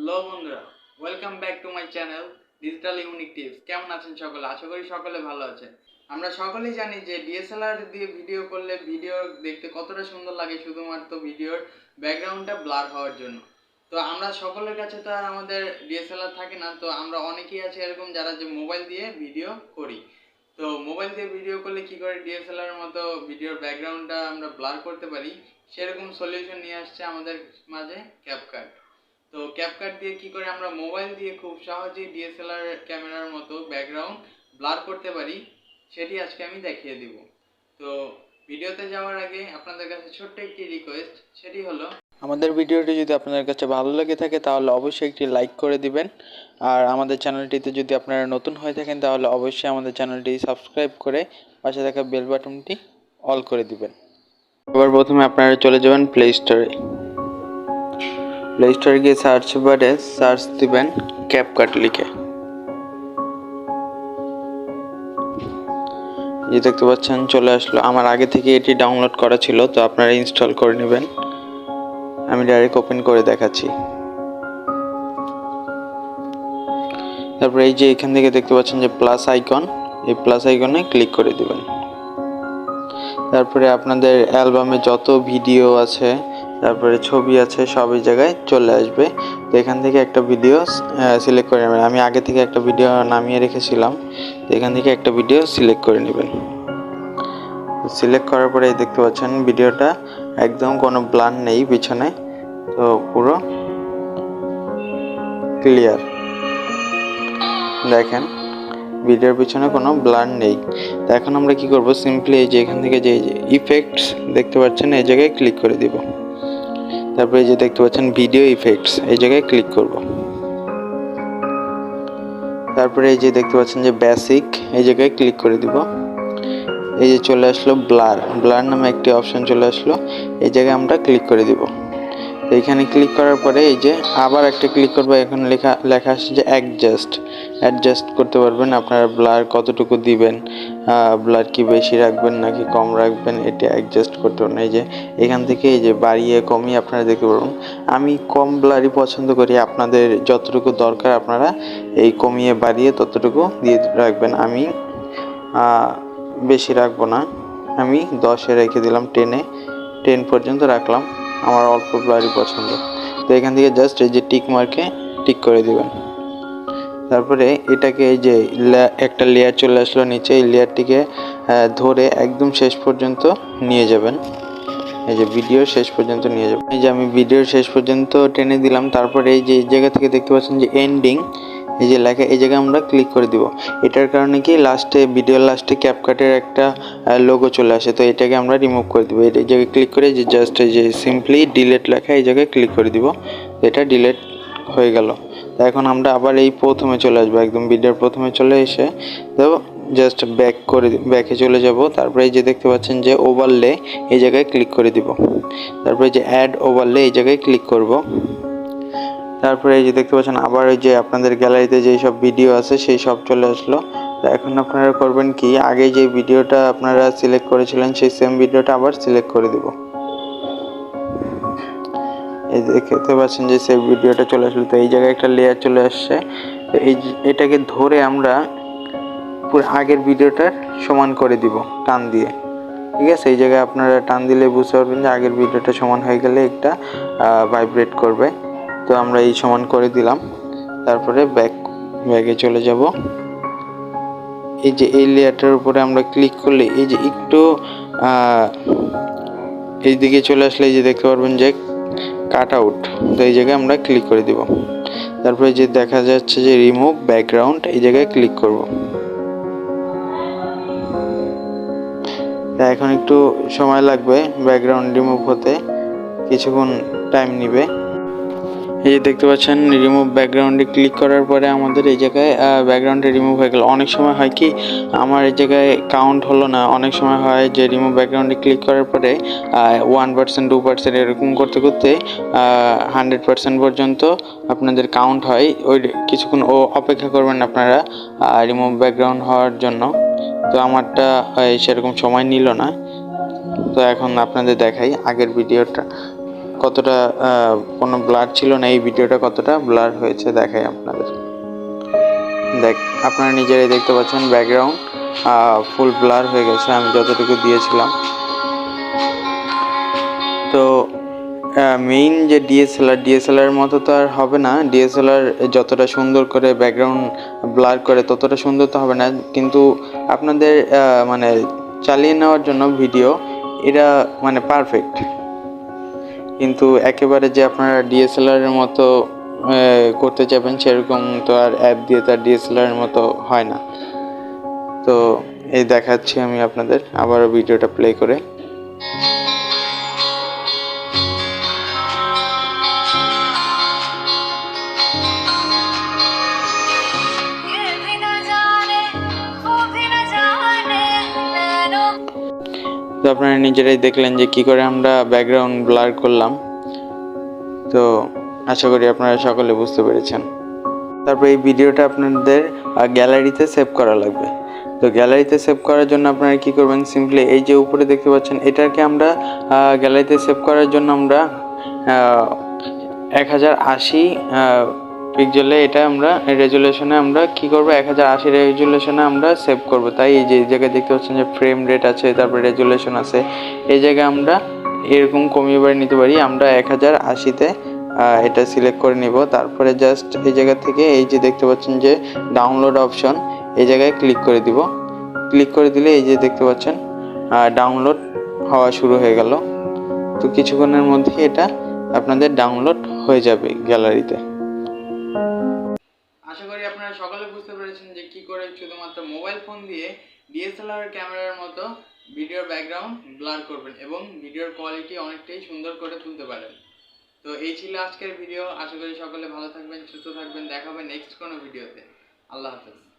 Hello বন্ধুরা, welcome back to my channel digital unique tips. কেমন আছেন সকলে? আশা করি সকলে ভালো আছেন। আমরা সকলেই জানি যে ডিএসএলআর দিয়ে ভিডিও করলে ভিডিও দেখতে কতটা সুন্দর লাগে শুধুমাত্র ভিডিওর ব্যাকগ্রাউন্ডটা ব্লার হওয়ার জন্য। তো আমরা সকলের কাছে তো আর আমাদের ডিএসএলআর থাকে না, তো আমরা অনেকেই আছে এরকম যারা যে মোবাইল দিয়ে ভিডিও করি। তো মোবাইল দিয়ে ভিডিও করলে কি করে ডিএসএলআর এর মতো ভিডিওর ব্যাকগ্রাউন্ডটা আমরা ব্লার করতে পারি, সেরকম সলিউশন নিয়ে আসছে আমাদের মাঝে ক্যাপকাট। তো ক্যাপকাট দিয়ে কি করে আমরা মোবাইল দিয়ে খুব সহজেই ডিএসএলআর ক্যামেরার মতো ব্যাকগ্রাউন্ড ব্লার করতে পারি, সেটি আজকে আমি দেখিয়ে দিব। তো ভিডিওতে যাওয়ার আগে আপনাদের কাছে ছোট্ট একটি রিকোয়েস্ট, সেটি হলো আমাদের ভিডিওটি যদি আপনাদের কাছে ভালো লেগে থাকে তাহলে অবশ্যই একটি লাইক করে দিবেন। আর আমাদের চ্যানেলটিতে যদি আপনারা নতুন হয়ে থাকেন তাহলে অবশ্যই আমাদের চ্যানেলটি সাবস্ক্রাইব করে পাশে থাকা বেল বাটনটি অল করে দিবেন। এবার প্রথমে আপনারা চলে যাবেন প্লে স্টোরে। প্লে স্টোরে গিয়ে সার্চ বারে সার্চ দিবেন ক্যাপকাট লিখে। যে দেখতে পাচ্ছেন চলে আসলো। আমার আগে থেকে এটি ডাউনলোড করা ছিল, তো আপনারা ইনস্টল করে নেবেন। আমি ডাইরেক্ট ওপেন করে দেখাচ্ছি। তারপরে এই যে এখান থেকে দেখতে পাচ্ছেন যে প্লাস আইকন, এই প্লাস আইকনে ক্লিক করে দিবেন। তারপরে আপনাদের অ্যালবামে যত ভিডিও আছে, তারপরে ছবি আছে, সব এই জায়গায় চলে আসবে। তো এখান থেকে একটা ভিডিও সিলেক্ট করে নেবেন। আমি আগে থেকে একটা ভিডিও নামিয়ে রেখেছিলাম, তো এখান থেকে একটা ভিডিও সিলেক্ট করে নেবেন। সিলেক্ট করার পরে দেখতে পাচ্ছেন ভিডিওটা একদম কোনো ব্লার নেই পিছনে, তো পুরো ক্লিয়ার। দেখেন ভিডিওর পিছনে কোনো ব্লার নেই। তো এখন আমরা কি করব, সিম্পলি এই যে এখান থেকে যে ইফেক্টস দেখতে পাচ্ছেন এই জায়গায় ক্লিক করে দিব। তারপরে এই যে দেখতে পাচ্ছেন ভিডিও ইফেক্টস, এই জায়গায় ক্লিক করব। তারপরে এই যে দেখতে পাচ্ছেন যে বেসিক, এই জায়গায় ক্লিক করে দিব। এই যে চলে আসলো ব্লার, ব্লার নামে একটি অপশন চলে আসলো, এই জায়গায় আমরা ক্লিক করে দিব। তো এখানে ক্লিক করার পরে এই যে আবার একটা ক্লিক করবো, এখন লেখা আসছে যে অ্যাডজাস্ট করতে পারবেন আপনারা ব্লার কতটুকু দিবেন, ব্লার কি বেশি রাখবেন নাকি কম রাখবেন, এটা অ্যাডজাস্ট করতে পারবেন। এই যে এখান থেকে এই যে বাড়িয়ে কমিয়ে আপনারা দেখতে পারবেন। আমি কম ব্লারই পছন্দ করি, আপনাদের যতটুকু দরকার আপনারা এই কমিয়ে বাড়িয়ে ততটুকু দিয়ে রাখবেন। আমি বেশি রাখবো না, আমি 10-এ রেখে দিলাম, 10 পর্যন্ত রাখলাম, আমার অল্প ব্লারই পছন্দ। তো এখান থেকে জাস্ট এই যে টিক মার্কে টিক করে দিবেন। তারপরে এটাকে এই যে একটা লেয়ার চলে আসলো নিচে, এই লেয়ারটিকে ধরে একদম শেষ পর্যন্ত নিয়ে যাবেন। এই যে ভিডিওর শেষ পর্যন্ত নিয়ে যাবেন। এই যে আমি ভিডিওর শেষ পর্যন্ত টেনে দিলাম। তারপরে এই যে এই জায়গা থেকে দেখতে পাচ্ছেন যে এন্ডিং, এই যে লেখা, এই জায়গায় আমরা ক্লিক করে দিব। এটার কারণে কি লাস্টে ভিডিওর লাস্টে ক্যাপকাটের একটা লোগো চলে আসে, তো এটাকে আমরা রিমুভ করে দিব। এই জায়গায় ক্লিক করে যে জাস্ট এই যে সিম্পলি ডিলিট লেখা, এই জায়গায় ক্লিক করে দিব। এটা ডিলিট হয়ে গেল। তো এখন আমরা আবার এই প্রথমে চলে আসবো, একদম ভিডিওর প্রথমে চলে এসে তো জাস্ট ব্যাকে চলে যাব। তারপরে এই যে দেখতে পাচ্ছেন যে ওভারলে, এই জায়গায় ক্লিক করে দিব। তারপরে যে অ্যাড ওভারলে, এই জায়গায় ক্লিক করব। তারপরে এই যে দেখতে পাচ্ছেন আবার ওই যে আপনাদের গ্যালারিতে যেই সব ভিডিও আছে সেই সব চলে আসলো। তো এখন আপনারা করবেন কি, আগে যে ভিডিওটা আপনারা সিলেক্ট করেছিলেন সেই সেম ভিডিওটা আবার সিলেক্ট করে দিব। এই দেখতে পাচ্ছেন যে সেই ভিডিওটা চলে আসলো। তো এই জায়গায় একটা লেয়ার চলে আসছে, তো এটাকে ধরে আমরা পুরো আগের ভিডিওটার সমান করে দিব টান দিয়ে। ঠিক আছে, এই জায়গায় আপনারা টান দিলে বুঝতে পারবেন যে আগের ভিডিওটা সমান হয়ে গেলে একটা ভাইব্রেট করবে। তো আমরা এই সমান করে দিলাম। তারপরে ব্যাগে চলে যাব। এই যে এই লেয়ারটার উপরে আমরা ক্লিক করলে এই যে একটু এই দিকে চলে আসলে এই যে দেখতে পারবেন যে কাট আউট, তো এই জায়গায় আমরা ক্লিক করে দিব। তারপরে যে দেখা যাচ্ছে যে রিমুভ ব্যাকগ্রাউন্ড, এই জায়গায় ক্লিক করব। এখন একটু সময় লাগবে ব্যাকগ্রাউন্ড রিমুভ হতে, কিছুক্ষণ টাইম নেবে। এই যে দেখতে পাচ্ছেন রিমুভ ব্যাকগ্রাউন্ডে ক্লিক করার পরে আমাদের এই জায়গায় ব্যাকগ্রাউন্ডে রিমুভ হয়ে গেল। অনেক সময় হয় কি আমার এই জায়গায় কাউন্ট হলো না, অনেক সময় হয় যে রিমুভ ব্যাকগ্রাউন্ডে ক্লিক করার পরে 1%, 2% এরকম করতে করতে 100% পর্যন্ত আপনাদের কাউন্ট হয়। ওই কিছুক্ষণ অপেক্ষা করবেন আপনারা রিমুভ ব্যাকগ্রাউন্ড হওয়ার জন্য। তো আমারটা সেরকম সময় নিল না। তো এখন আপনাদের দেখাই আগের ভিডিওটা কতটা কোনো ব্লার ছিল না, এই ভিডিওটা কতটা ব্লার হয়েছে দেখাই আপনাদের। আপনারা নিজেরাই দেখতে পাচ্ছেন ব্যাকগ্রাউন্ড ফুল ব্লার হয়ে গেছে আমি যতটুকু দিয়েছিলাম। তো মেইন যে ডিএসএলআর মতো তো আর হবে না, ডিএসএলআর যতটা সুন্দর করে ব্যাকগ্রাউন্ড ব্লার করে ততটা সুন্দর তো হবে না, কিন্তু আপনাদের মানে চালিয়ে নেওয়ার জন্য ভিডিও এটা মানে পারফেক্ট। কিন্তু একেবারে যে আপনারা ডিএসএলআরের মতো করতে যাবেন সেরকম তো আর অ্যাপ দিয়ে তার ডিএসএলআরের মতো হয় না। তো এই দেখাচ্ছি আমি আপনাদের আবারও ভিডিওটা প্লে করে। তো আপনারা নিজেরাই দেখলেন যে কি করে আমরা ব্যাকগ্রাউন্ড ব্লার করলাম। তো আশা করি আপনারা সকলে বুঝতে পেরেছেন। তারপর এই ভিডিওটা আপনাদের গ্যালারিতে সেভ করা লাগবে। তো গ্যালারিতে সেভ করার জন্য আপনারা কি করবেন, সিম্পলি এই যে উপরে দেখতে পাচ্ছেন এটাকে আমরা গ্যালারিতে সেভ করার জন্য আমরা 1080 পিক্সেলে এটা আমরা রেজুলেশনে আমরা কি করব, 1080 রেজুলেশনে আমরা সেভ করব। তাই এই যে জায়গায় দেখতে পাচ্ছেন যে ফ্রেম রেট আছে, তারপর রেজুলেশন আছে, এই জায়গায় আমরা এরকম কমিয়ে বাড়িয়ে নিতে পারি। আমরা 1080-তে এটা সিলেক্ট করে নিব। তারপরে জাস্ট এই জায়গা থেকে এই যে দেখতে পাচ্ছেন যে ডাউনলোড অপশন, এই জায়গায় ক্লিক করে দিব। ক্লিক করে দিলে এই যে দেখতে পাচ্ছেন ডাউনলোড হওয়া শুরু হয়ে গেল। তো কিছুক্ষণের মধ্যে এটা আপনাদের ডাউনলোড হয়ে যাবে গ্যালারিতে। আশা করি আপনারা সকলে বুঝতে পেরেছেন যে কি করে শুধুমাত্র মোবাইল ফোন দিয়ে ডিএসএলআর ক্যামেরার মতো ভিডিওর ব্যাকগ্রাউন্ড ব্লার করবেন এবং ভিডিওর কোয়ালিটি অনেকটাই সুন্দর করে তুলতে পারেন। তো এই ছিল আজকের ভিডিও। আশা করি সকলে ভালো থাকবেন, সুস্থ থাকবেন। দেখা হবে নেক্সট কোনো ভিডিওতে। আল্লাহ হাফেজ।